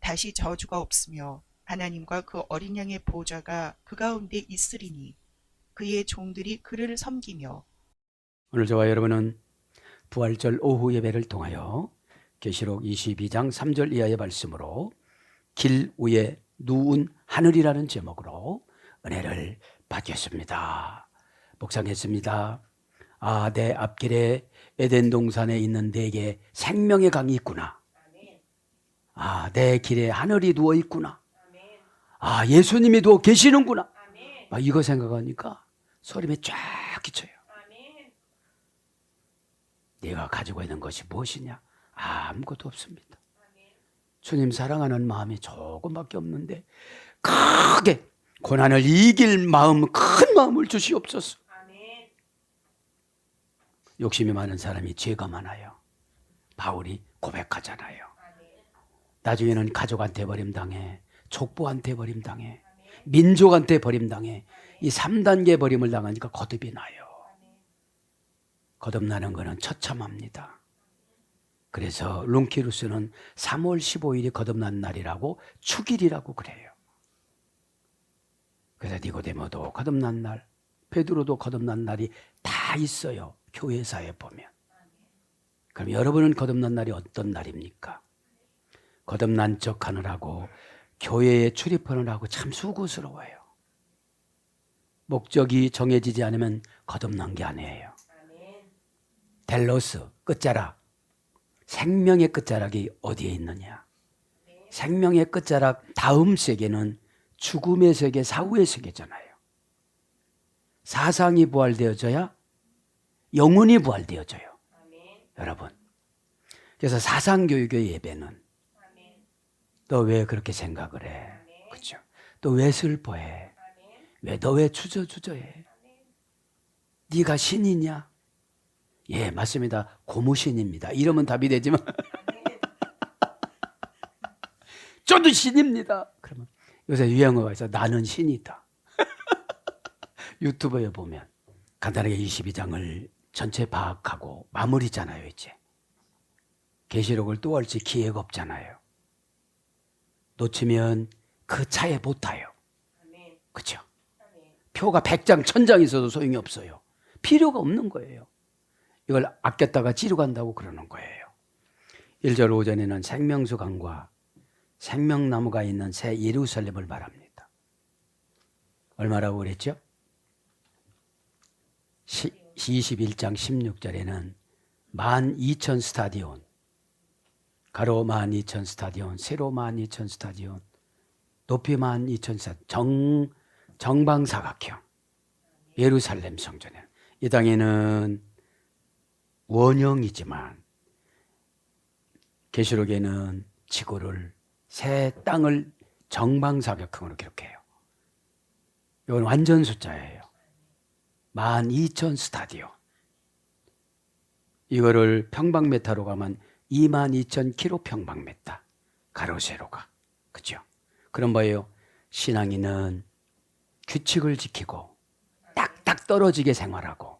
다시 저주가 없으며 하나님과 그 어린 양의 보좌가 그 가운데 있으리니 그의 종들이 그를 섬기며. 오늘 저와 여러분은 부활절 오후 예배를 통하여 계시록 22장 3절 이하의 말씀으로 길 위에 누운 하늘이라는 제목으로 은혜를 받겠습니다. 묵상했습니다. 내 앞길에 에덴 동산에 있는 내게 생명의 강이 있구나. 내 길에 하늘이 누워 있구나. 예수님이 누워 계시는구나. 이거 생각하니까 소름이 쫙 끼쳐요. 네가 가지고 있는 것이 무엇이냐? 아무것도 없습니다. 주님 사랑하는 마음이 조금밖에 없는데 크게 고난을 이길 마음, 큰 마음을 주시옵소서. 욕심이 많은 사람이 죄가 많아요. 바울이 고백하잖아요. 나중에는 가족한테 버림당해, 족보한테 버림당해, 민족한테 버림당해. 이 3단계 버림을 당하니까 거듭이 나요. 거듭나는 것은 처참합니다. 그래서 룬키루스는 3월 15일이 거듭난 날이라고 축일이라고 그래요. 그래서 니고데모도 거듭난 날, 베드로도 거듭난 날이 다 있어요. 교회사에 보면. 그럼 여러분은 거듭난 날이 어떤 날입니까? 거듭난 척 하느라고 교회에 출입하느라고 참 수고스러워요. 목적이 정해지지 않으면 거듭난 게 아니에요. 델로스, 끝자락. 생명의 끝자락이 어디에 있느냐? 생명의 끝자락 다음 세계는 죽음의 세계, 사후의 세계잖아요. 사상이 부활되어져야 영혼이 부활되어져요. 여러분. 그래서 사상교육의 예배는 너 왜 그렇게 생각을 해? 그렇죠? 너 왜 슬퍼해? 너 왜 주저주저해? 네가 신이냐? 예, 맞습니다. 고무신입니다. 이러면 답이 되지만 저도 신입니다. 그러면 요새 유행어가 있어. 나는 신이다. 유튜브에 보면 간단하게 22장을 전체 파악하고 마무리잖아요. 이제 계시록을 또 할지 기회가 없잖아요. 놓치면 그 차에 못 타요. 그렇죠? 표가 100장 1000장 있어도 소용이 없어요. 필요가 없는 거예요. 이걸 아꼈다가 지루간다고 그러는 거예요. 1절 오전에는 생명수 강과 생명나무가 있는 새 예루살렘을 말합니다. 얼마라고 그랬죠? 21장 16절에는 12,000 스타디온, 가로 12,000 스타디온, 세로 12,000 스타디온, 높이 12,000 스타디온, 정방사각형 예루살렘 성전에, 이 땅에는 원형이지만 계시록에는 지구를, 새 땅을 정방사각형으로 기록해요. 이건 완전 숫자예요. 12,000 스타디온. 이거를 평방메타로 가면 22,000km 평방메타. 가로 세로가. 그죠? 그런 거예요. 신앙인은 규칙을 지키고 딱딱 떨어지게 생활하고.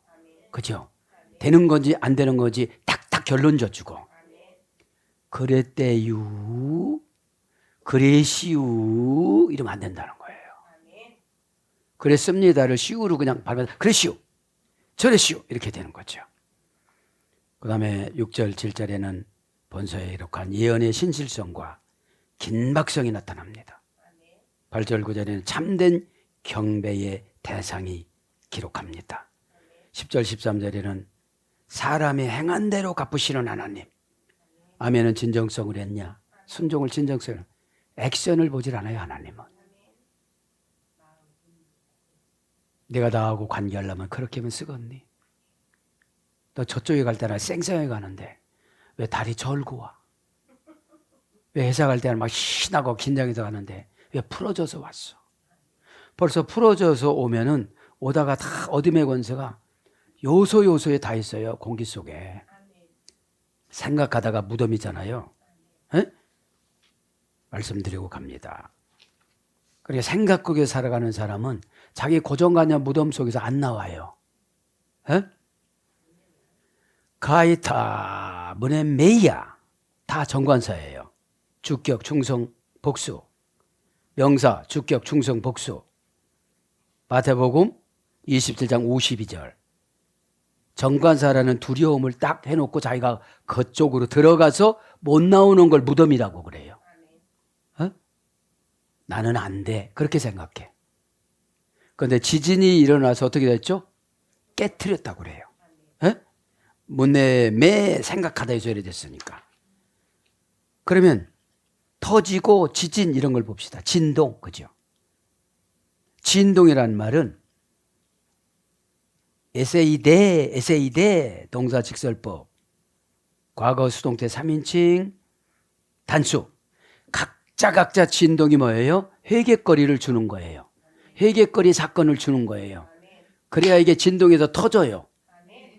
그죠? 되는 건지 안 되는 건지 딱딱 결론 져주고. 그랬대유, 그래시우 이러면 안 된다는 거예요. 그랬습니다를 시우로 그냥 발음해서 그래시우, 저래시우 이렇게 되는 거죠. 그 다음에 6절 7절에는 본서에 기록한 예언의 신실성과 긴박성이 나타납니다. 8절 9절에는 참된 경배의 대상이 기록합니다. 10절 13절에는 사람이 행한 대로 갚으시는 하나님. 아멘은 진정성을 했냐? 순종을 진정성을, 액션을 보질 않아요. 하나님은. 내가 나하고 관계하려면 그렇게 하면 쓰겠니? 너 저쪽에 갈 때는 쌩쌩하게 가는데 왜 다리 절고 와? 왜 회사 갈 때는 막 신나고 긴장해서 가는데 왜 풀어져서 왔어? 벌써 풀어져서 오면은 오다가 다 어둠의 권세가 요소요소에 다 있어요. 공기 속에. 생각하다가 무덤이잖아요. 에? 말씀드리고 갑니다. 그러니까 생각하게 살아가는 사람은 자기 고정관념 무덤 속에서 안 나와요. 에? 가이타 문의 메이야 다 정관사예요. 주격, 충성, 복수. 명사, 주격, 충성, 복수. 마태복음 27장 52절. 정관사라는 두려움을 딱 해놓고 자기가 그쪽으로 들어가서 못 나오는 걸 무덤이라고 그래요. 어? 나는 안 돼. 그렇게 생각해. 그런데 지진이 일어나서 어떻게 됐죠? 깨트렸다고 그래요. 에? 문에 매 생각하다 이 소리 됐으니까. 그러면 터지고 지진 이런 걸 봅시다. 진동, 그죠? 진동이라는 말은 에세이대 동사직설법 과거 수동태 3인칭 단수 각자 진동이 뭐예요? 회개거리를 주는 거예요. 회개거리 사건을 주는 거예요. 그래야 이게 진동에서 터져요.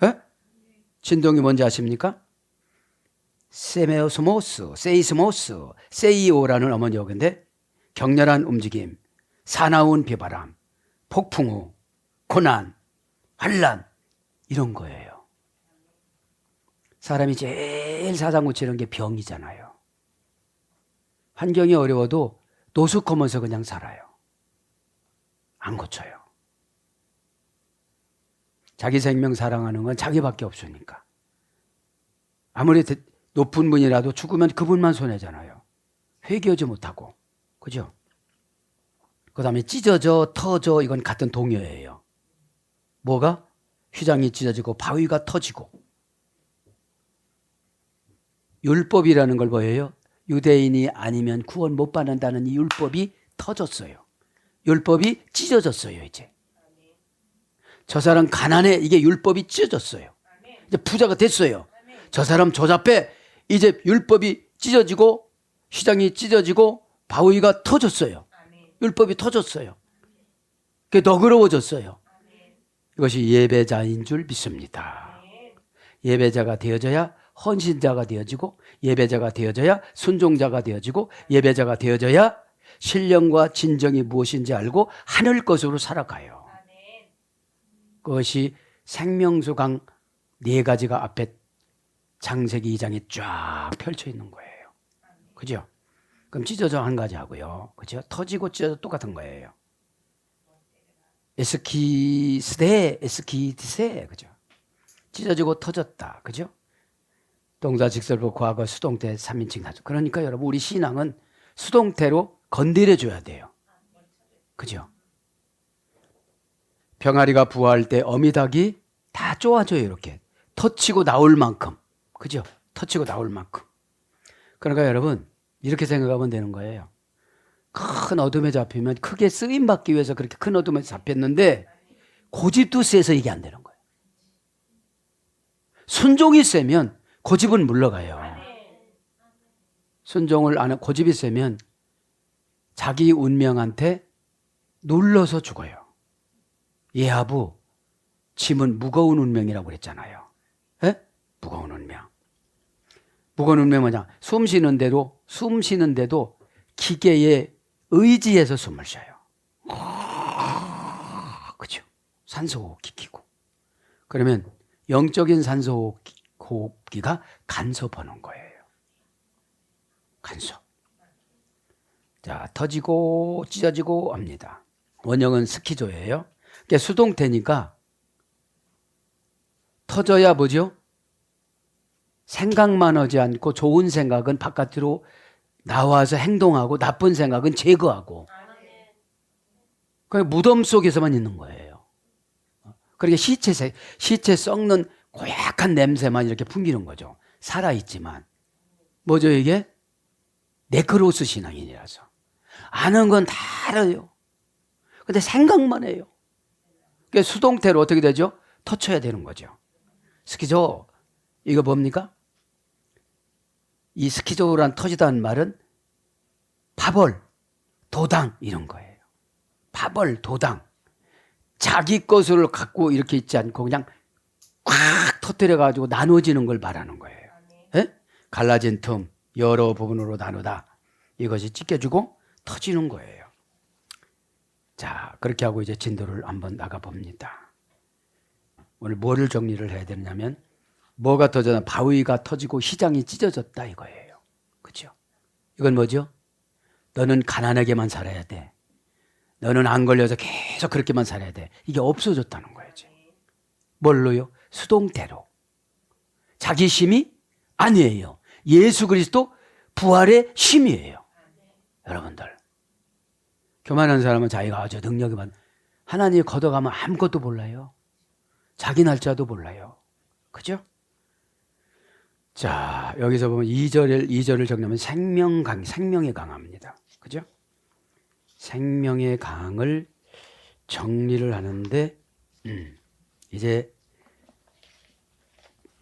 에? 진동이 뭔지 아십니까? 세메오스모스, 세이스모스, 세이오라는 어머니어인데 격렬한 움직임, 사나운 비바람, 폭풍우, 고난, 환란 이런 거예요. 사람이 제일 사상 고치는 게 병이잖아요. 환경이 어려워도 노숙하면서 그냥 살아요. 안 고쳐요. 자기 생명 사랑하는 건 자기밖에 없으니까. 아무리 높은 분이라도 죽으면 그분만 손해잖아요. 회개하지 못하고. 그죠? 그 다음에 찢어져, 터져 이건 같은 동요예요. 뭐가? 휘장이 찢어지고 바위가 터지고. 율법이라는 걸 뭐예요? 유대인이 아니면 구원 못 받는다는 이 율법이 터졌어요. 율법이 찢어졌어요 이제. 저 사람 가난해 이게 율법이 찢어졌어요. 이제 부자가 됐어요. 저 사람 조잡해 이제 율법이 찢어지고 휘장이 찢어지고 바위가 터졌어요. 율법이 터졌어요. 그게 너그러워졌어요. 이것이 예배자인 줄 믿습니다. 예배자가 되어져야 헌신자가 되어지고 예배자가 되어져야 순종자가 되어지고 예배자가 되어져야 신령과 진정이 무엇인지 알고 하늘 것으로 살아가요. 그것이 생명수강 4가지가 앞에 창세기 2장에 쫙 펼쳐 있는 거예요. 그죠? 그럼 찢어져 한 가지 하고요. 그죠? 터지고 찢어져 똑같은 거예요. 에스키스데, 에스키드세, 그죠? 찢어지고 터졌다, 그죠? 동사직설법 과거 수동태 3인칭 단수. 그러니까 여러분 우리 신앙은 수동태로 건드려줘야 돼요. 그죠? 병아리가 부화할 때 어미닭이 다 쪼아줘요 이렇게. 터치고 나올 만큼. 그죠? 터치고 나올 만큼. 그러니까 여러분 이렇게 생각하면 되는 거예요. 큰 어둠에 잡히면 크게 쓰임받기 위해서 그렇게 큰 어둠에 잡혔는데 고집도 세서 이게 안 되는 거예요. 순종이 세면 고집은 물러가요. 순종을 안 하고 고집이 세면 자기 운명한테 눌러서 죽어요. 예하부 짐은 무거운 운명이라고 그랬잖아요. 에? 무거운 운명. 무거운 운명 뭐냐? 숨 쉬는데도 기계에 의지해서 숨을 쉬어요. 그죠? 산소호흡기 키고. 그러면 영적인 산소호흡기가 간섭하는 거예요. 간섭. 자, 터지고 찢어지고 합니다. 원형은 스키조예요. 그러니까 수동태니까 터져야 뭐죠? 생각만 하지 않고 좋은 생각은 바깥으로 나와서 행동하고 나쁜 생각은 제거하고. 그냥 무덤 속에서만 있는 거예요. 그러니까 시체 썩는 고약한 냄새만 이렇게 풍기는 거죠. 살아있지만. 뭐죠 이게? 네크로스 신앙인이라서. 아는 건 다 알아요. 근데 생각만 해요. 그러니까 수동태로 어떻게 되죠? 터쳐야 되는 거죠. 스키조 이거 뭡니까? 이 스키조란 터지다는 말은 파벌, 도당 이런 거예요. 파벌, 도당. 자기 것을 갖고 이렇게 있지 않고 그냥 꽉 터뜨려가지고 나눠지는 걸 말하는 거예요. 에? 갈라진 틈 여러 부분으로 나누다. 이것이 찢겨지고 터지는 거예요. 자, 그렇게 하고 이제 진도를 한번 나가봅니다. 오늘 뭐를 정리를 해야 되냐면 뭐가 터졌나? 바위가 터지고 휘장이 찢어졌다 이거예요. 그렇죠? 이건 뭐죠? 너는 가난하게만 살아야 돼. 너는 안 걸려서 계속 그렇게만 살아야 돼. 이게 없어졌다는 거예요. 이제. 뭘로요? 수동태로. 자기 힘이 아니에요. 예수 그리스도 부활의 힘이에요. 여러분들. 교만한 사람은 자기가 아주 능력이 많. 하나님이 걷어가면 아무것도 몰라요. 자기 날짜도 몰라요. 그죠? 자, 여기서 보면 2절을 정리하면 생명의 강합니다. 그죠? 생명의 강을 정리를 하는데, 이제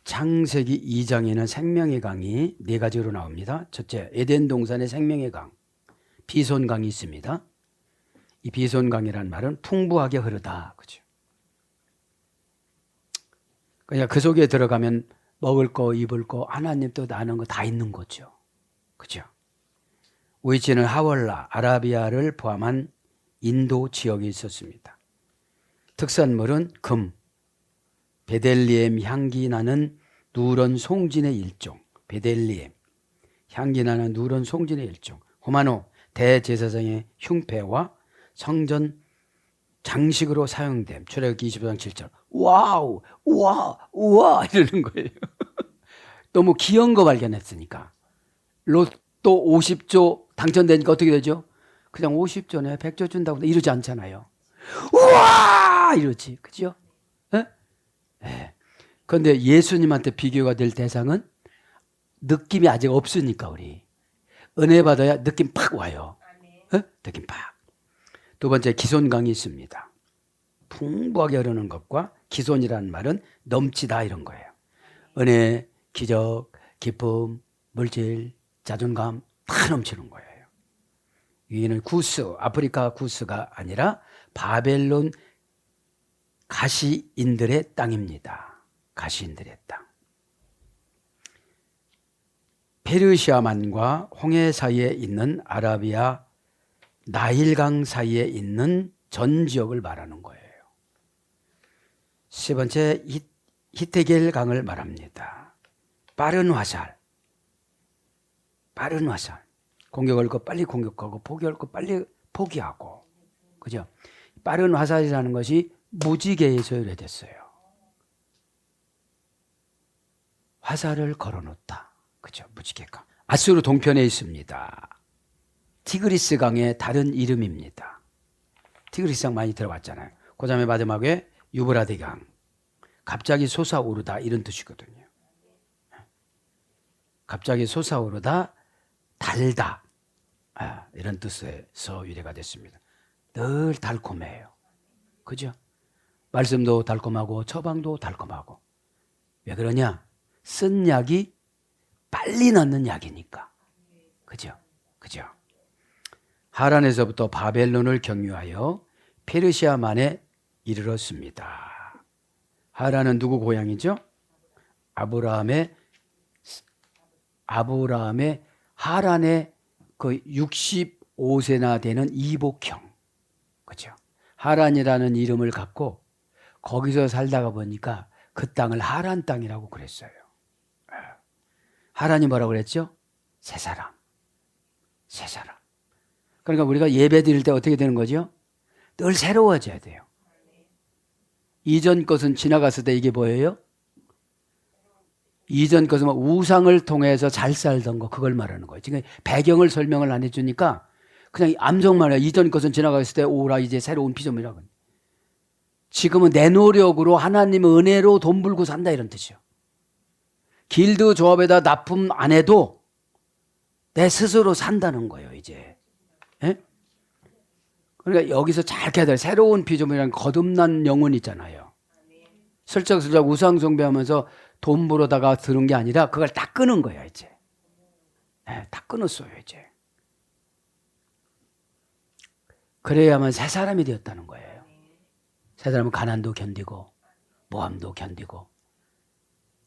창세기 2장에는 생명의 강이 네 가지로 나옵니다. 첫째, 에덴 동산의 생명의 강, 비손강이 있습니다. 이 비손강이라는 말은 풍부하게 흐르다. 그죠? 그러니까 그 속에 들어가면 먹을 거, 입을 거, 하나님 또 나는 거 다 있는 거죠. 그죠? 위치는 하월라, 아라비아를 포함한 인도 지역에 있었습니다. 특산물은 금, 베델리엠 향기 나는 누런 송진의 일종, 베델리엠 향기 나는 누런 송진의 일종, 호마노, 대제사장의 흉패와 성전 장식으로 사용됨. 출애굽기 25장 7절. 와우, 우와 이러는 거예요. 너무 귀여운 거 발견했으니까. 로또 50조 당첨되니까 어떻게 되죠? 그냥 50조네 100조 준다고 이러지 않잖아요. 우와 이러지. 그죠? 네. 그런데 예수님한테 비교가 될 대상은 느낌이 아직 없으니까 우리 은혜 받아야 느낌 팍 와요. 느낌 팍. 두 번째, 기손강이 있습니다. 풍부하게 흐르는 것과 기손이라는 말은 넘치다 이런 거예요. 은혜, 기적, 기쁨, 물질, 자존감 다 넘치는 거예요. 여기는 구스, 아프리카 구스가 아니라 바벨론 가시인들의 땅입니다. 가시인들의 땅. 페르시아만과 홍해 사이에 있는 아라비아 나일강 사이에 있는 전 지역을 말하는 거예요. 세 번째, 히테겔 강을 말합니다. 빠른 화살. 공격할 거 빨리 공격하고 포기할 거 빨리 포기하고. 그죠? 빠른 화살이라는 것이 무지개에서 유래됐어요. 화살을 걸어놓다. 그죠? 무지개가. 아수르 동편에 있습니다. 티그리스 강의 다른 이름입니다. 티그리스 강 많이 들어봤잖아요. 그 다음에 마지막에 유브라데 강. 갑자기 솟아오르다 이런 뜻이거든요. 갑자기 솟아오르다, 달다. 이런 뜻에서 유래가 됐습니다. 늘 달콤해요. 그죠? 말씀도 달콤하고 처방도 달콤하고. 왜 그러냐? 쓴 약이 빨리 낫는 약이니까. 그죠? 하란에서부터 바벨론을 경유하여 페르시아만에 이르렀습니다. 하란은 누구 고향이죠? 아브라함의 하란의 그 65세나 되는 이복형. 그죠? 하란이라는 이름을 갖고 거기서 살다가 보니까 그 땅을 하란 땅이라고 그랬어요. 하란이 뭐라고 그랬죠? 새 사람. 그러니까 우리가 예배 드릴 때 어떻게 되는 거죠? 늘 새로워져야 돼요. 이전 것은 지나갔을 때 이게 뭐예요? 이전 것은 우상을 통해서 잘 살던 거 그걸 말하는 거예요. 지금 배경을 설명을 안 해주니까 그냥 암송만 해요. 이전 것은 지나갔을 때 오라 이제 새로운 피조물이라고. 지금은 내 노력으로 하나님의 은혜로 돈 벌고 산다 이런 뜻이요. 길드 조합에다 납품 안 해도 내 스스로 산다는 거예요 이제. 예? 그러니까 여기서 잘 해야 돼요. 새로운 피조물이라는 거듭난 영혼 있잖아요. 슬쩍슬쩍 우상 숭배하면서 돈 벌어다가 들은 게 아니라 그걸 다 끊은 거예요 이제. 다 끊었어요 이제. 그래야만 새 사람이 되었다는 거예요. 새 사람은 가난도 견디고 모함도 견디고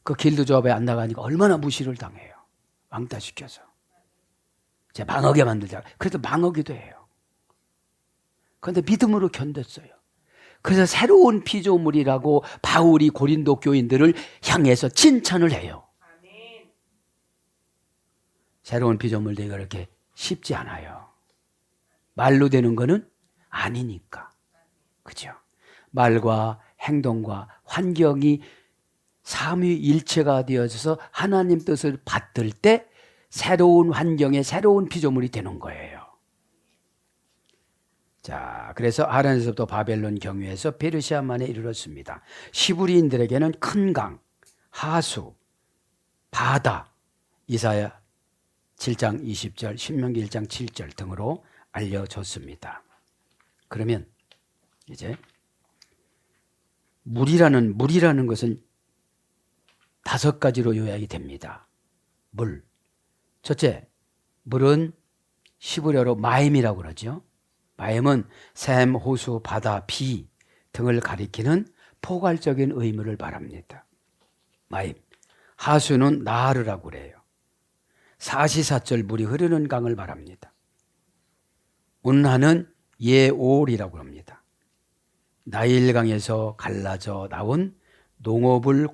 그 길드 조합에 안 나가니까 얼마나 무시를 당해요. 왕따시켜서. 제 망하게 만들자. 그래도 망하기도 해요. 그런데 믿음으로 견뎠어요. 그래서 새로운 피조물이라고 바울이 고린도 교인들을 향해서 칭찬을 해요. 새로운 피조물 되기가 그렇게 쉽지 않아요. 말로 되는 거는 아니니까. 그죠? 말과 행동과 환경이 삼위일체가 되어져서 하나님 뜻을 받들 때 새로운 환경에 새로운 피조물이 되는 거예요. 자, 그래서 하란에서부터 바벨론 경유해서 페르시아만에 이르렀습니다. 시브리인들에게는 큰 강, 하수, 바다, 이사야 7장 20절, 신명기 1장 7절 등으로 알려졌습니다. 그러면 이제 물이라는 것은 5가지로 요약이 됩니다. 물. 첫째, 물은 시브리어로 마임이라고 그러죠. 마임은 샘, 호수, 바다, 비 등을 가리키는 포괄적인 의미를 말합니다. 마임. 하수는 나르라고 그래요. 사시사철 물이 흐르는 강을 말합니다. 운하는 예올이라고 합니다. 나일강에서 갈라져 나온 농업을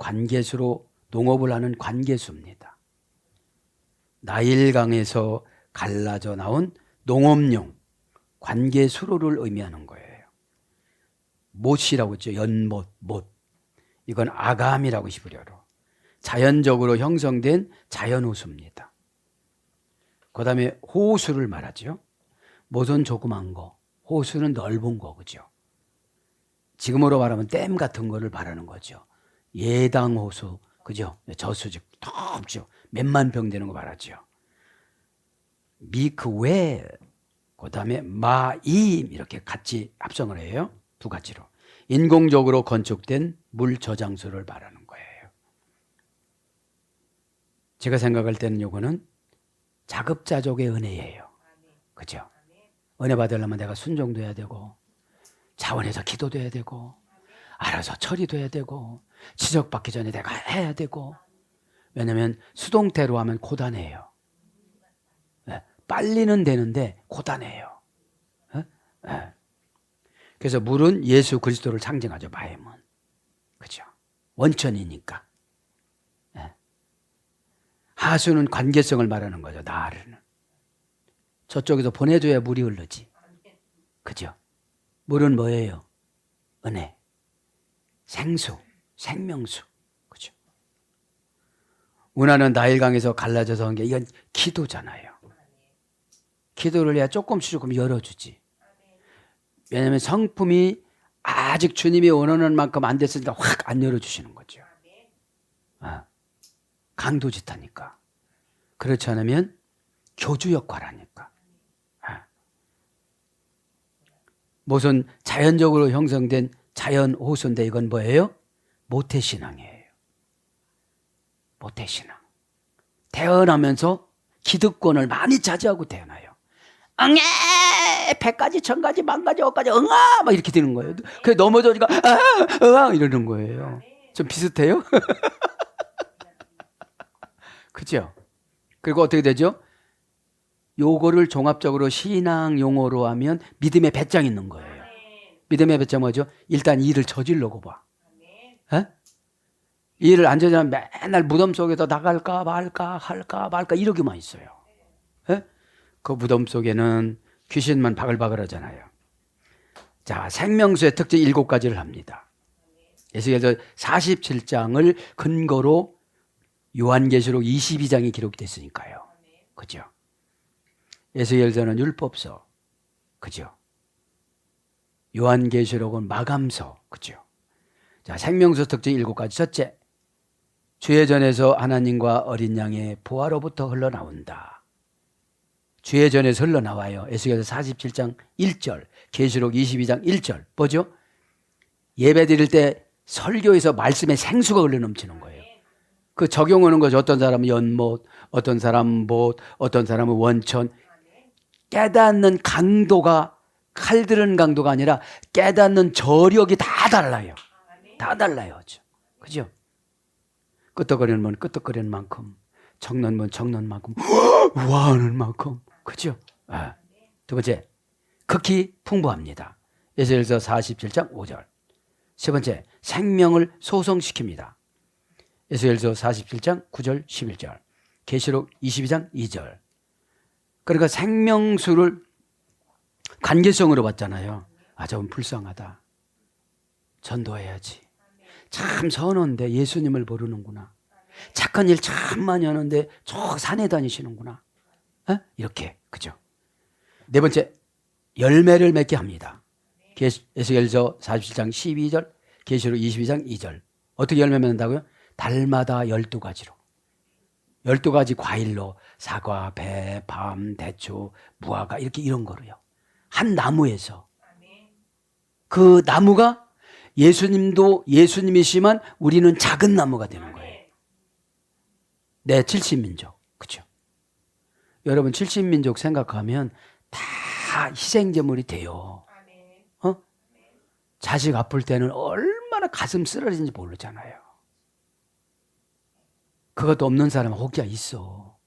하는 관계수입니다. 나일강에서 갈라져 나온 농업용 관계수로를 의미하는 거예요. 못이라고 했죠. 연못, 못. 이건 아감이라고 시브리어로. 자연적으로 형성된 자연호수입니다. 그 다음에 호수를 말하죠. 못은 조그만 거, 호수는 넓은 거, 그죠? 지금으로 말하면 댐 같은 거를 말하는 거죠. 예당 호수, 그죠? 저수지 넓죠. 몇만 평 되는 거 말하죠. 미크웨, 그 다음에 마임 이렇게 같이 합성을 해요. 2가지로. 인공적으로 건축된 물 저장소를 말하는 거예요. 제가 생각할 때는 요거는 자급자족의 은혜예요. 그죠? 은혜 받으려면 내가 순종돼야 되고 자원해서 기도돼야 되고 알아서 처리돼야 되고 지적받기 전에 내가 해야 되고. 왜냐하면 수동태로 하면 고단해요. 빨리는 되는데 고단해요. 그래서 물은 예수 그리스도를 상징하죠. 마임은. 그죠? 원천이니까. 하수는 관계성을 말하는 거죠. 나르는. 저쪽에서 보내줘야 물이 흐르지. 그죠? 물은 뭐예요? 은혜. 생수, 생명수. 그죠? 운하는 나일강에서 갈라져서 한 게 이건 기도잖아요. 기도를 해야 조금씩 열어주지. 왜냐하면 성품이 아직 주님이 원하는 만큼 안 됐으니까 확 안 열어주시는 거죠. 강도짓하니까. 그렇지 않으면 교주 역할하니까. 무슨 자연적으로 형성된 자연 호수인데 이건 뭐예요? 모태신앙이에요. 모태신앙. 태어나면서 기득권을 많이 차지하고 태어나요. 응애! 100가지, 1000가지, 10,000가지, 10,000가지, 응아! 막 이렇게 되는 거예요. 그래 넘어져니까, 응아! 이러는 거예요. 좀 비슷해요? 그죠? 그리고 어떻게 되죠? 요거를 종합적으로 신앙 용어로 하면 믿음의 배짱 있는 거예요. 믿음의 배짱 뭐죠? 일단 일을 저질러고 봐. 일을 안 저지르면 맨날 무덤 속에서 나갈까 말까 할까 말까 이러기만 있어요. 그 무덤 속에는 귀신만 바글바글 하잖아요. 자, 생명수의 특징 7가지를 합니다. 에스겔서 47장을 근거로 요한계시록 22장이 기록됐으니까요. 그죠? 에스겔서는 율법서. 그죠? 요한계시록은 마감서. 그죠? 자, 생명수 특징 7가지. 첫째, 주의 전에서 하나님과 어린 양의 보화로부터 흘러나온다. 주의 전에서 흘러나와요. 에스겔서 47장 1절, 계시록 22장 1절. 뭐죠? 예배 드릴 때 설교에서 말씀의 생수가 흘러넘치는 거예요. 그 적용하는 거죠. 어떤 사람은 연못, 어떤 사람은 못, 어떤 사람은 원천. 깨닫는 강도가, 칼들은 강도가 아니라 깨닫는 저력이 다 달라요. 다 달라요. 그죠? 끄떡거리는 분 끄떡거리는 만큼, 적는 분 적는 만큼, 우아하는 만큼. 그죠? 두 번째, 극히 풍부합니다. 에스겔서 47장 5절. 세 번째, 생명을 소성시킵니다. 에스겔서 47장 9절 11절. 계시록 22장 2절. 그러니까 생명수를 관계성으로 봤잖아요. 아, 저건 불쌍하다. 전도해야지. 참 선한데 예수님을 모르는구나. 착한 일 참 많이 하는데 저 산에 다니시는구나. 이렇게, 그죠? 네 번째, 열매를 맺게 합니다. 에스겔서 47장 12절, 계시록 22장 2절. 어떻게 열매 맺는다고요? 달마다 12가지로. 12가지 과일로 사과, 배, 밤, 대추, 무화과 이렇게 이런 거로요. 한 나무에서. 그 나무가 예수님도 예수님이시지만 우리는 작은 나무가 되는 거예요. 네, 70민족. 그죠? 여러분 70민족 생각하면 다 희생제물이 돼요. 자식 아플 때는 얼마나 가슴 쓰러지는지 모르잖아요. 그것도 없는 사람은 혹여 있어.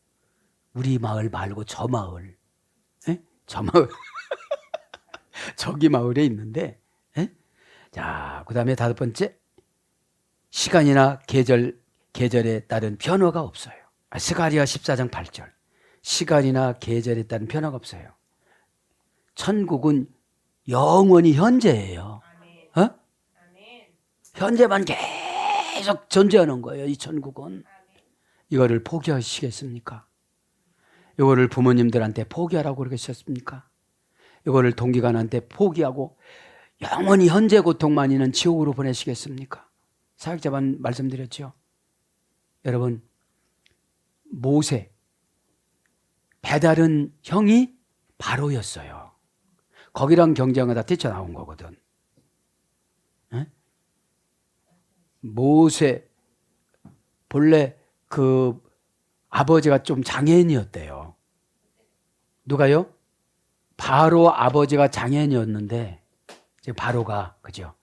우리 마을 말고 저 마을. 저 마을. 저기 마을에 있는데. 자, 그 다음에 다섯 번째. 시간이나 계절에 따른 변화가 없어요. 스가랴 14장 8절. 시간이나 계절에 따른 변화가 없어요. 천국은 영원히 현재예요. 현재만 계속 존재하는 거예요. 이 천국은. 이거를 포기하시겠습니까? 이거를 부모님들한테 포기하라고 그러셨습니까? 이거를 동기간한테 포기하고 영원히 현재 고통만 있는 지옥으로 보내시겠습니까? 사역자만 말씀드렸죠. 여러분, 모세, 배다른 형이 바로였어요. 거기랑 경쟁하다 뛰쳐나온 거거든. 모세, 본래 그 아버지가 좀 장애인이었대요. 누가요? 바로 아버지가 장애인이었는데, 이제 바로가, 그죠?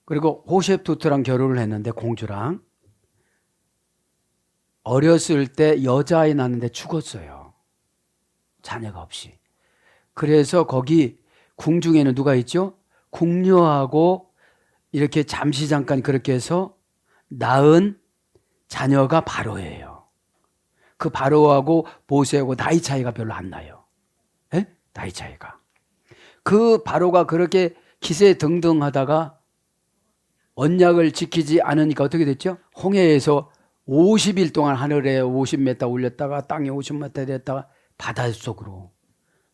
그리고 호셉투트랑 결혼을 했는데, 공주랑. 어렸을 때 여자아이 낳는데 죽었어요. 자녀가 없이. 그래서 거기 궁중에는 누가 있죠? 궁녀하고 이렇게 잠시 잠깐 그렇게 해서 낳은 자녀가 바로예요. 그 바로하고 모세하고 나이 차이가 별로 안 나요. 나이 차이가. 그 바로가 그렇게 기세등등하다가 언약을 지키지 않으니까 어떻게 됐죠? 홍해에서 50일 동안 하늘에 50m 올렸다가 땅에 50m 됐다가 바닷속으로.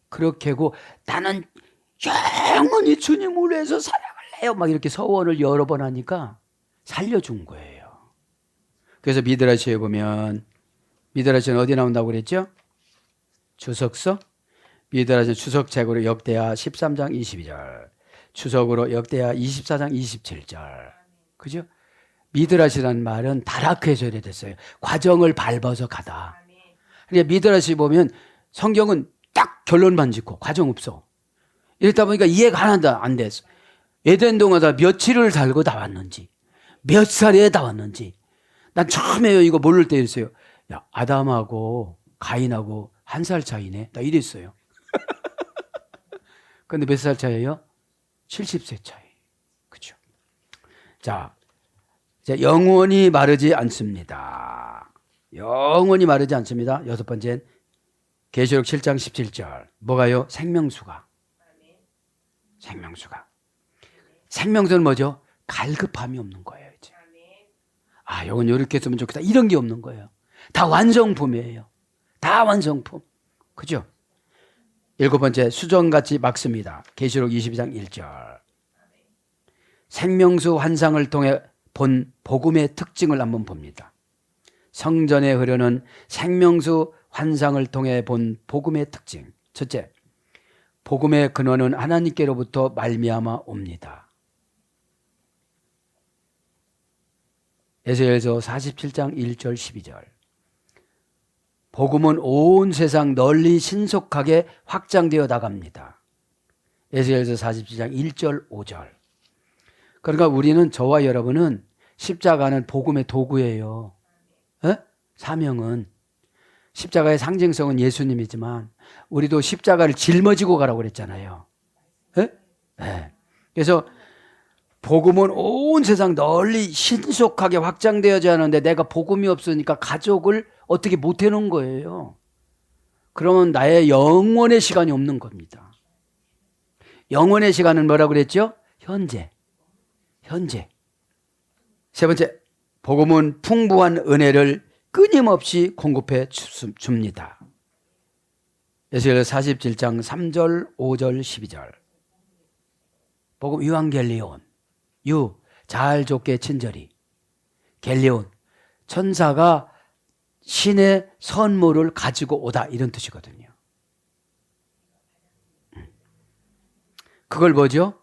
그렇게 하고 나는 영원히 주님을 위해서 사랑을 해요. 막 이렇게 서원을 여러 번 하니까 살려준 거예요. 그래서 미드라시에 보면, 미드라시는 어디 나온다고 그랬죠? 주석서? 미드라시는 주석책으로 역대하 13장 22절, 주석으로 역대하 24장 27절. 그죠? 미드라시라는 말은 다락해서 이래 됐어요. 과정을 밟아서 가다. 그러니까 미드라시 보면 성경은 딱 결론만 짓고 과정 없어. 이랬다 보니까 이해가 안 됐어. 에덴 동화다 며칠을 살고 나왔는지, 몇 살에 나왔는지. 난 처음에 이거 모를 때 이랬어요. 야, 아담하고 가인하고 1살 차이네. 나 이랬어요. 근데 몇 살 차이예요? 70세 차이. 그죠? 자, 영원히 마르지 않습니다. 영원히 마르지 않습니다. 여섯 번째는 계시록 7장 17절. 뭐가요? 생명수가. 생명수가. 생명수는 뭐죠? 갈급함이 없는 거예요. 이제. 아, 이건 이렇게 했으면 좋겠다. 이런 게 없는 거예요. 다 완성품이에요. 다 완성품. 그죠? 일곱 번째, 수정같이 막습니다. 계시록 22장 1절. 생명수 환상을 통해 본 복음의 특징을 한번 봅니다. 성전에 흐르는 생명수 환상을 통해 본 복음의 특징. 첫째, 복음의 근원은 하나님께로부터 말미암아 옵니다. 에스겔서 47장 1절 12절. 복음은 온 세상 널리 신속하게 확장되어 나갑니다. 에스겔서 47장 1절 5절. 그러니까 우리는, 저와 여러분은 십자가는 복음의 도구예요. 사명은. 십자가의 상징성은 예수님이지만 우리도 십자가를 짊어지고 가라고 그랬잖아요. 네. 그래서 복음은 온 세상 널리 신속하게 확장되어야 하는데 내가 복음이 없으니까 가족을 어떻게 못 해놓은 거예요. 그러면 나의 영원의 시간이 없는 겁니다. 영원의 시간은 뭐라고 그랬죠? 현재. 현재. 세 번째, 복음은 풍부한 은혜를 끊임없이 공급해 줍니다. 에스겔 47장 3절, 5절, 12절. 복음 유앙겔리온. 유, 잘 좋게 친절히. 겔리온, 천사가 신의 선물을 가지고 오다 이런 뜻이거든요. 그걸 뭐죠?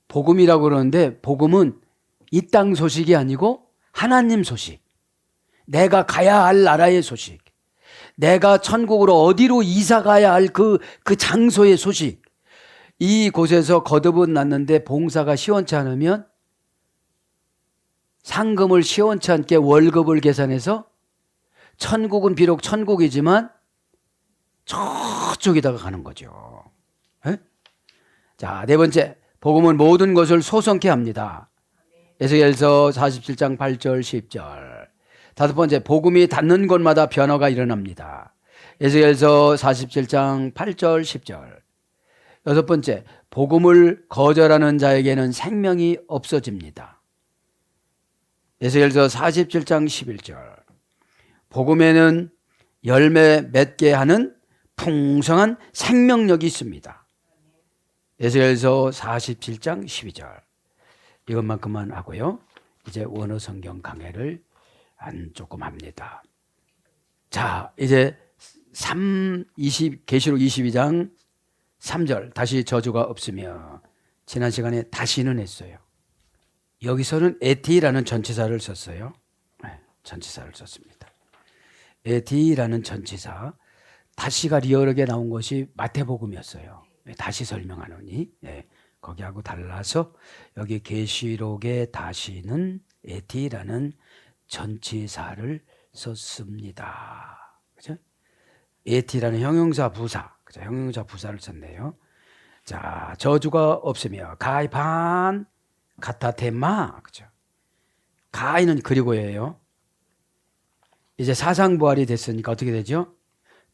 복음이라고 그러는데 복음은 이 땅 소식이 아니고 하나님 소식. 내가 가야 할 나라의 소식. 내가 천국으로 어디로 이사 가야 할 그 장소의 소식. 이 곳에서 거듭은 났는데 봉사가 시원치 않으면 상금을 시원치 않게 월급을 계산해서 천국은 비록 천국이지만 저쪽에다가 가는 거죠. 에? 자, 네 번째, 복음은 모든 것을 소성케 합니다. 에스겔서 47장 8절 10절. 다섯 번째, 복음이 닿는 곳마다 변화가 일어납니다. 에스겔서 47장 8절 10절. 여섯 번째, 복음을 거절하는 자에게는 생명이 없어집니다. 에스겔서 47장 11절. 복음에는 열매 맺게 하는 풍성한 생명력이 있습니다. 에스겔서 47장 12절. 이것만큼만 하고요. 이제 원어 성경 강해를 조금 합니다. 자, 이제 계시록 22장 3절. 다시 저주가 없으며. 지난 시간에 다시는 했어요. 여기서는 에티라는 전치사를 썼어요. 네, 전치사를 썼습니다. 에티라는 전치사. 다시가 리얼하게 나온 것이 마태복음이었어요. 다시 설명하노니. 네, 거기하고 달라서 여기 계시록의 다시는 에티라는 전치사를 썼습니다. 그죠? 에티라는 형용사 부사. 그죠? 형용사 부사를 썼네요. 자, 저주가 없으며 가이판 가타테마. 그죠? 가이는 그리고예요. 이제 사상부활이 됐으니까 어떻게 되죠?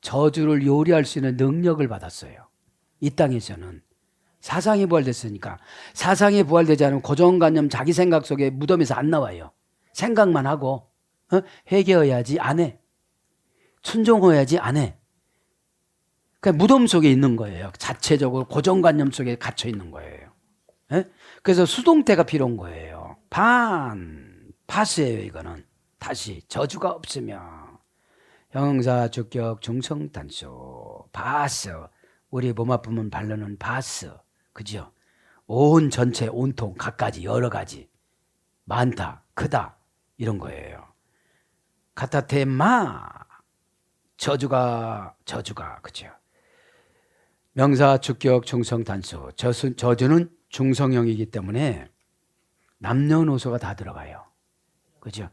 저주를 요리할 수 있는 능력을 받았어요. 이 땅에서는 사상이 부활됐으니까. 사상이 부활되지 않으면 고정관념 자기 생각 속에 무덤에서 안 나와요. 생각만 하고 회개해야지 안 해. 순종해야지 안 해. 그냥 무덤 속에 있는 거예요. 자체적으로 고정관념 속에 갇혀 있는 거예요. 그래서 수동태가 필요한 거예요. 파스예요. 이거는 다시 저주가 없으며. 형용사 주격 중성 단수 바스. 우리 몸 아프면 바르는 바스. 그죠? 온 전체 온통 갖가지 여러 가지 많다 크다 이런 거예요. 가타테마 저주가 그죠? 명사 주격 중성 단수. 저주는 중성형이기 때문에 남녀노소가 다 들어가요. 그죠?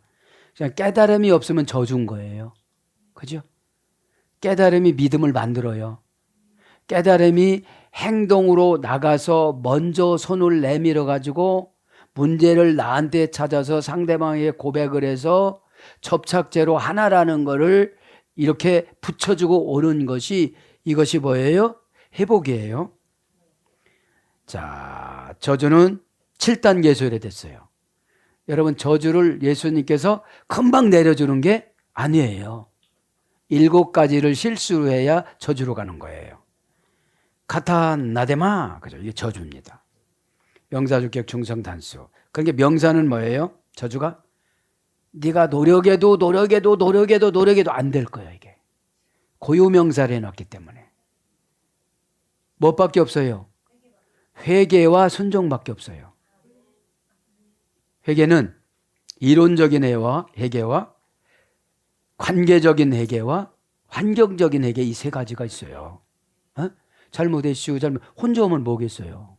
그냥 깨달음이 없으면 저주인 거예요. 그죠? 깨달음이 믿음을 만들어요. 깨달음이 행동으로 나가서 먼저 손을 내밀어 가지고 문제를 나한테 찾아서 상대방에게 고백을 해서 접착제로 하나라는 것을 이렇게 붙여주고 오는 것이 이것이 뭐예요? 회복이에요. 자, 저주는 7단계 소멸됐어요. 여러분, 저주를 예수님께서 금방 내려주는 게 아니에요. 7가지를 실수로 해야 저주로 가는 거예요. 카타나데마, 그죠? 이게 저주입니다. 명사주격 중성 단수. 그러니까 명사는 뭐예요? 저주가? 네가 노력해도 안 될 거야, 이게. 고유명사를 해놨기 때문에. 뭐밖에 없어요? 회개와 순종밖에 없어요. 회개는 이론적인 회개와 관계적인 회개와 환경적인 회개 이 3가지가 있어요. 잘못했슈, 혼자 오면 뭐겠어요?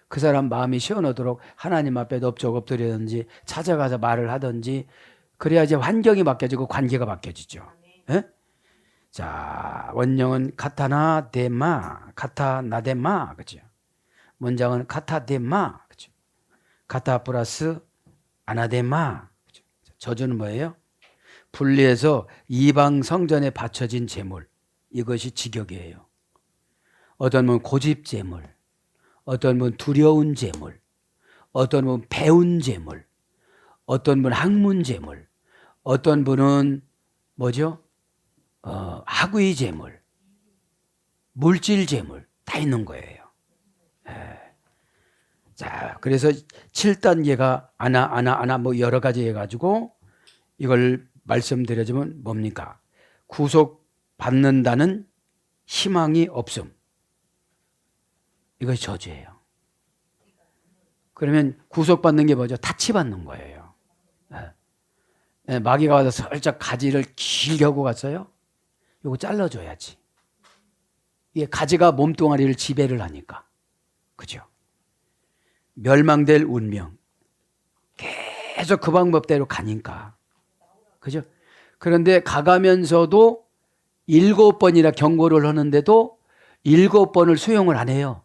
그 사람 마음이 시원하도록 하나님 앞에 엎적 엎드리든지 찾아가서 말을 하든지 그래야 이제 환경이 바뀌어지고 관계가 바뀌어지죠. 자, 원형은 카타나데마, 카타나데마, 그죠? 문장은 카타데마, 그죠? 카타 플러스 아나데마, 그죠? 저주는 뭐예요? 분리해서 이방 성전에 바쳐진 제물, 이것이 직역이에요. 어떤 분은 고집 재물, 어떤 분은 두려운 재물, 어떤 분은 배운 재물, 어떤 분은 학문 재물, 어떤 분은 뭐죠? 학위 재물, 물질 재물 다 있는 거예요. 자, 그래서 7단계가 하나 뭐 여러 가지 해가지고 이걸 말씀드려주면 뭡니까? 구속받는다는 희망이 없음. 이것이 저주예요. 그러면 구속받는 게 뭐죠? 타치받는 거예요. 마귀가 와서 살짝 가지를 길게 하고 갔어요. 이거 잘라줘야지. 이게 가지가 몸뚱아리를 지배를 하니까. 그죠? 멸망될 운명. 계속 그 방법대로 가니까. 그죠? 그런데 가가면서도 7번이나 경고를 하는데도 7번을 수용을 안 해요.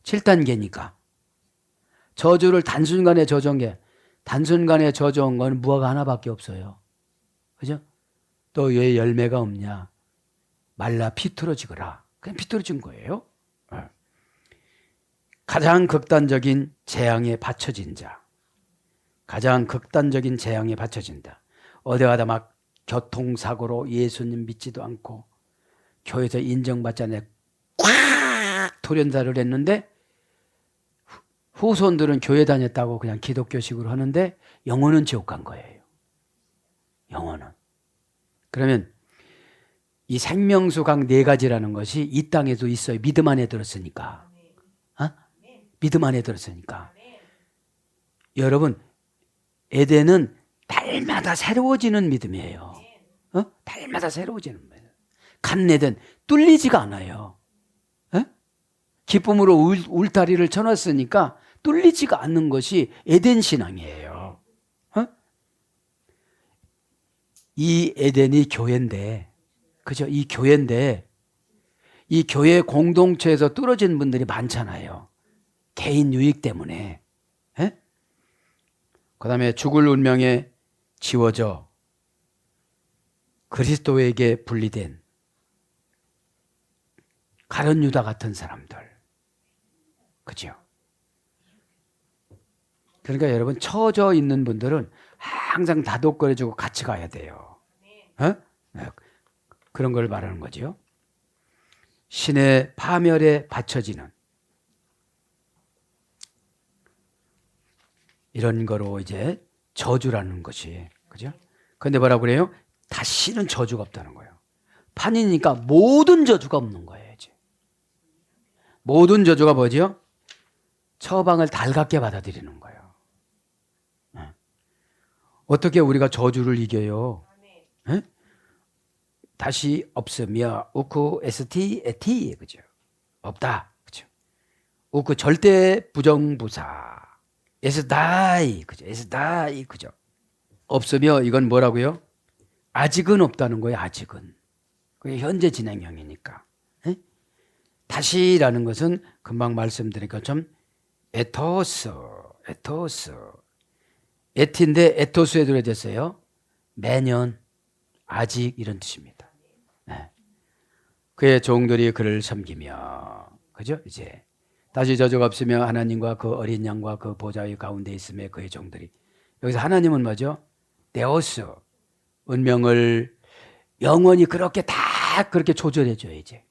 7단계니까. 저주를 단순간에 저주한 게, 단순간에 저주한 건 무화과 하나밖에 없어요. 그죠? 또 왜 열매가 없냐? 말라 피투러지거라. 그냥 피투러진 거예요. 가장 극단적인 재앙에 받쳐진 자. 가장 극단적인 재앙에 받쳐진다. 어디 가다 막 교통사고로 예수님 믿지도 않고 교회에서 인정받지 않아 꽉 돌연사를 했는데 후손들은 교회 다녔다고 그냥 기독교식으로 하는데 영혼은 지옥 간 거예요. 영혼은. 그러면 이 생명수강 4가지라는 것이 이 땅에도 있어요. 믿음 안에 들었으니까. 믿음 안에 들었으니까. 여러분, 에덴은 달마다 새로워지는 믿음이에요. 달마다 새로워지는 믿음. 간 에덴 뚫리지가 않아요. 기쁨으로 울타리를 쳐놨으니까 뚫리지가 않는 것이 에덴 신앙이에요. 이 에덴이 교회인데, 그죠? 이 교회인데, 이 교회 공동체에서 뚫어진 분들이 많잖아요. 개인 유익 때문에. 그 다음에 죽을 운명에 지워져 그리스도에게 분리된 가룟 유다 같은 사람들. 그죠? 그러니까 여러분, 처져 있는 분들은 항상 다독거려주고 같이 가야 돼요. 그런 걸 말하는 거죠. 신의 파멸에 받쳐지는 이런 거로 이제 저주라는 것이, 그죠? 근데 뭐라고 그래요? 다시는 저주가 없다는 거예요. 판이니까 모든 저주가 없는 거예요, 이제. 모든 저주가 뭐죠? 처방을 달갑게 받아들이는 거예요. 어떻게 우리가 저주를 이겨요? 다시 없으며 우쿠 ST 에티, 그죠? 없다, 그죠? 우쿠 절대 부정부사 에스다이, 그죠? 에스다이, 그죠? 없으며 이건 뭐라고요? 아직은 없다는 거예요. 아직은. 그게 현재 진행형이니까. 다시라는 것은 금방 말씀드린 것처럼 에토스, 에티인데 에토스에 들어졌어요. 매년, 아직 이런 뜻입니다. 그의 종들이 그를 섬기며, 그죠? 이제 다시 저주가 없으며 하나님과 그 어린 양과 그 보좌의 가운데 있음에 그의 종들이. 여기서 하나님은 뭐죠? 데오스, 운명을 영원히 그렇게 다 그렇게 조절해줘요. 이제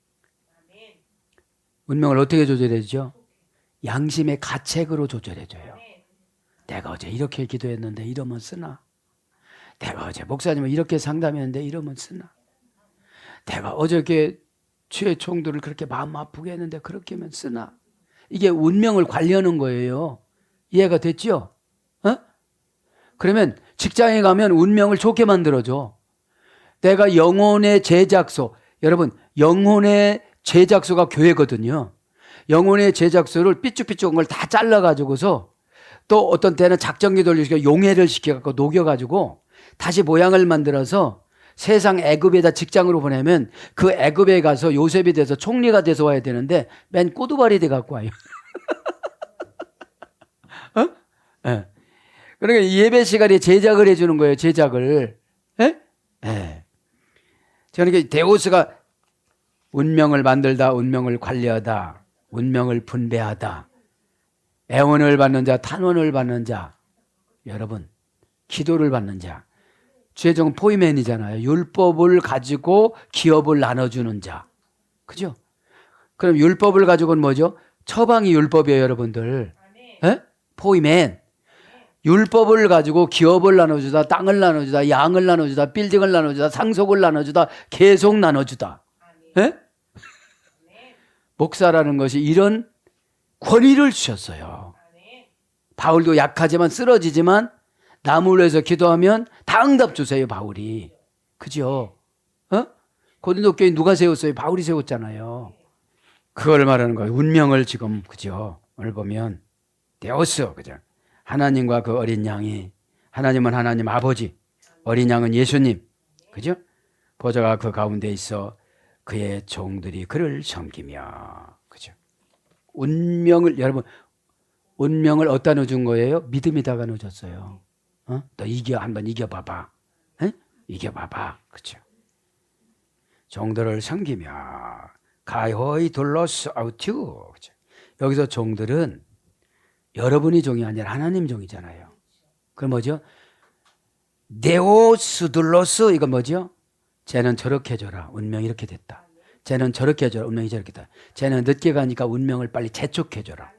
운명을 어떻게 조절해주죠? 양심의 가책으로 조절해줘요. 내가 어제 이렇게 기도했는데 이러면 쓰나? 내가 어제 목사님을 이렇게 상담했는데 이러면 쓰나? 내가 어저께 주의 총들을 그렇게 마음 아프게 했는데 그렇게 하면 쓰나? 이게 운명을 관리하는 거예요. 이해가 됐죠? 그러면 직장에 가면 운명을 좋게 만들어줘. 내가 영혼의 제작소, 여러분 영혼의 제작소가 교회거든요. 영혼의 제작소를 삐쭉삐쭉한 걸 다 잘라가지고서 또 어떤 때는 작정기 돌리시켜 용해를 시켜갖고 녹여가지고 다시 모양을 만들어서 세상 애굽에다 직장으로 보내면 그 애굽에 가서 요셉이 돼서 총리가 돼서 와야 되는데 맨 꼬두발이 돼 갖고 와요. 네. 그러니까 예배 시간에 제작을 해주는 거예요. 제작을. 그러니까 데오스가 운명을 만들다, 운명을 관리하다, 운명을 분배하다, 애원을 받는 자, 탄원을 받는 자, 여러분 기도를 받는 자, 최종 포이맨이잖아요. 율법을 가지고 기업을 나눠주는 자, 그죠? 그럼 율법을 가지고는 뭐죠? 처방이 율법이에요, 여러분들. 에? 포이맨. 율법을 가지고 기업을 나눠주다, 땅을 나눠주다, 양을 나눠주다, 빌딩을 나눠주다, 상속을 나눠주다, 계속 나눠주다. 에? 목사라는 것이 이런 권위를 주셨어요. 바울도 약하지만 쓰러지지만 남을 위해서 기도하면 다 응답 주세요, 바울이. 그죠? 고린도 교회 누가 세웠어요? 바울이 세웠잖아요. 그걸 말하는 거예요. 운명을 지금, 그죠? 오늘 보면 데오스, 그죠? 하나님과 그 어린 양이, 하나님은 하나님 아버지, 어린 양은 예수님, 그죠? 보좌가 그 가운데 있어 그의 종들이 그를 섬기며, 그죠? 운명을, 여러분, 운명을 어디다 넣어준 거예요? 믿음에다가 넣어줬어요. 너 한번 이겨봐봐. 이겨봐봐. 그죠? 종들을 섬기며, 가이호이 둘러스 아우튜. 여기서 종들은 여러분이 종이 아니라 하나님 종이잖아요. 그럼 뭐죠? 네오스 둘러스, 이건 뭐죠? 쟤는 저렇게 해줘라. 운명이 이렇게 됐다. 쟤는 저렇게 해줘라. 운명이 저렇게 됐다. 쟤는 늦게 가니까 운명을 빨리 재촉해줘라.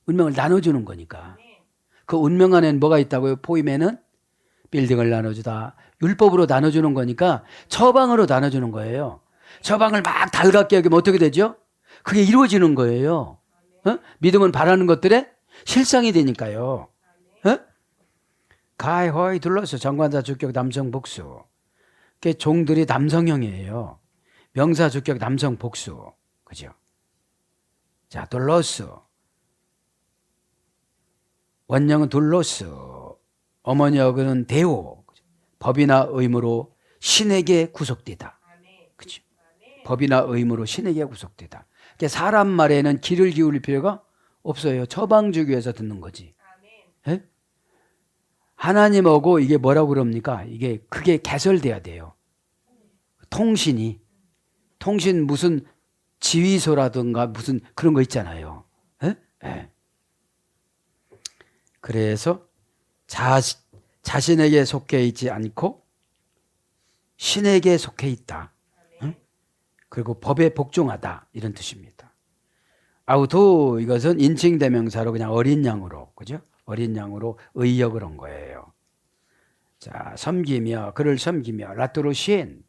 운명을 나눠주는 거니까. 그 운명 안에는 뭐가 있다고요? 포임에는 빌딩을 나눠주다. 율법으로 나눠주는 거니까 처방으로 나눠주는 거예요. 처방을 막 달갑게 여기면 어떻게 되죠? 그게 이루어지는 거예요. 믿음은 바라는 것들의 실상이 되니까요. 가이호이 둘러서 정관사 주격 남성 복수. 종들이 남성형이에요. 명사 주격 남성 복수. 그죠? 자, 둘러스. 원형은 둘러스. 어머니 어근은 대오. 법이나 의무로 신에게 구속되다. 그죠? 법이나 의무로 신에게 구속되다. 사람 말에는 귀를 기울일 필요가 없어요. 처방 주기 위해서 듣는 거지. 에? 하나님하고 이게 뭐라고 그럽니까? 그게 개설돼야 돼요. 통신 무슨 지휘소라든가 무슨 그런 거 있잖아요. 에? 에. 그래서 자신에게 속해 있지 않고 신에게 속해 있다. 그리고 법에 복종하다, 이런 뜻입니다. 아우토, 이것은 인칭대명사로 그냥 어린 양으로, 그죠? 어린 양으로 의역을 한 거예요. 자, 섬기며, 그를 섬기며, 라토로신.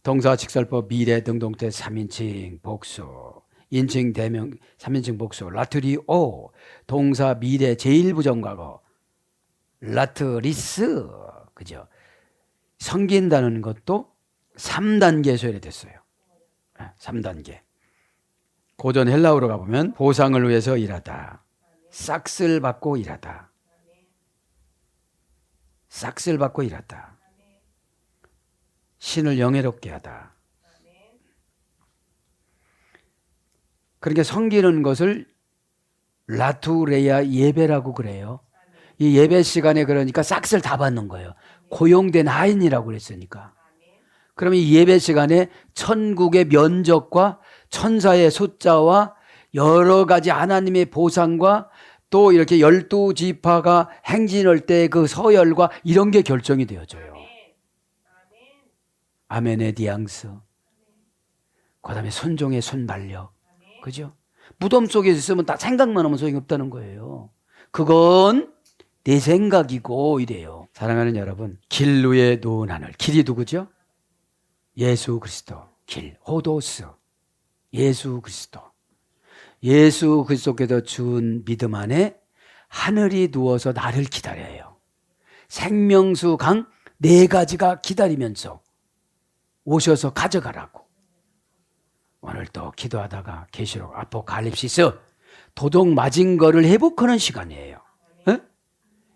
동사 직설법 미래 등동태 3인칭 복수. 인칭 대명 3인칭 복수. 라트리오. 동사 미래 제1부정과거. 라트리스. 그죠? 섬긴다는 것도 3단계 소열이 됐어요. 3단계. 고전 헬라어로 가보면 보상을 위해서 일하다. 싹쓸 받고 일하다. 싹쓸 받고 일하다. 신을 영예롭게 하다. 그러니까 섬기는 것을 라투레야 예배라고 그래요. 이 예배 시간에 그러니까 싹쓸 다 받는 거예요. 고용된 하인이라고 그랬으니까. 그럼 이 예배 시간에 천국의 면적과 천사의 숫자와 여러 가지 하나님의 보상과 또 이렇게 12지파가 행진할 때 그 서열과 이런 게 결정이 되어져요. 아멘의 뉘앙스. 그 다음에 순종의 순발력. 그죠? 무덤 속에 있으면 다 생각만 하면 소용이 없다는 거예요. 그건 내 생각이고 이래요. 사랑하는 여러분, 길 위에 놓은 하늘. 길이 누구죠? 예수 그리스도. 길, 호도스. 예수 그리스도. 예수 그리스도께서 준 믿음 안에 하늘이 누워서 나를 기다려요. 생명수 강 4가지가 기다리면서 오셔서 가져가라고. 오늘 또 기도하다가 계시록 아포칼립시스 도둑 맞은 거를 회복하는 시간이에요. 에?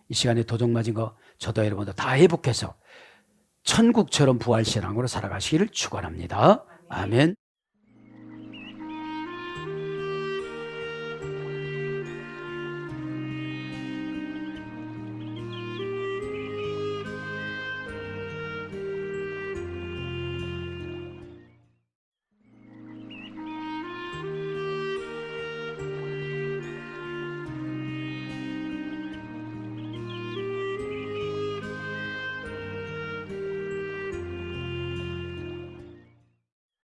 이 시간에 도둑 맞은 거 저도 여러분도 다 회복해서 천국처럼 부활신앙으로 살아가시기를 축원합니다. 아멘.